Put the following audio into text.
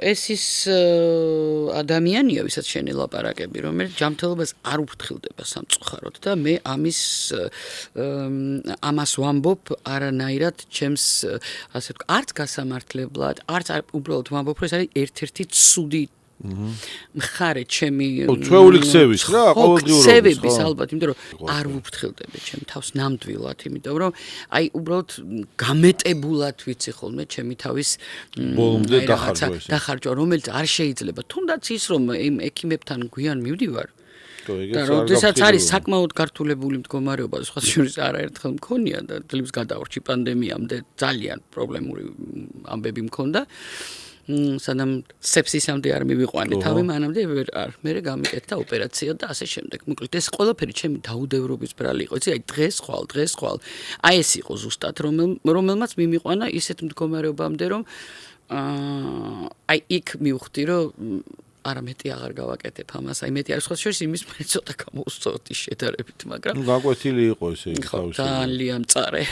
ეს ის ადამიანია, ვისაც შენ ელაპარაკები, რომელიც ჯანმრთელობას არ უფრთხილდება სამწუხაროდ და მე ამას ვამბობ არანაირად ჩემს ასე ვთქვათ, არც გასამართლებლად, არც უბრალოდ ვამბობ, რომ ეს არის ერთ-ერთი ცუდი მხარე ჩემი ჩვეული ქცევის რა ყოველდღიურობის ქცევების ალბათ იმიტომ რომ არ ვუფრთხილდები ჩემ თავს ნამდვილად იმიტომ რომ აი უბრალოდ გამეტებულად ვიცი ხოლმე ჩემი თავის ბოლომდე დახარჯვა რომელიც არ შეიძლება თუნდაც ის რომ იმ ექიმებთან გვიან მივდივარ და როდესაც არის საკმაოდ გართულებული მდგომარეობა სხვა შორის არაერთხელ მქონია და თლებს გადავრჩი პანდემიამდე ძალიან პრობლემური ამბები მქონდა სანამ სეფსისამდე არ მივიყვანე თავი მანამდე არ მე გამიკეთდა ოპერაცია და ასე შემდეგ. მოკლედ ეს ყველაფერი ჩემი დაუდევრობის ბრალი იყო. იცი აი დღეს ხვალ. აი ეს იყო ზუსტად რომელმაც მიმიყვანა ისეთ მდგომარეობამდე რომ აი იქ მივხვდი რომ არამეტი აღარ გავაკეთებ ამას. აი მეტი არის სხვა შორის იმის მე ცოტა გამოუსწორდი შედარებით, მაგრამ გაკვეთილი იყო ესე იგი თავისი. ძალიან მწარე.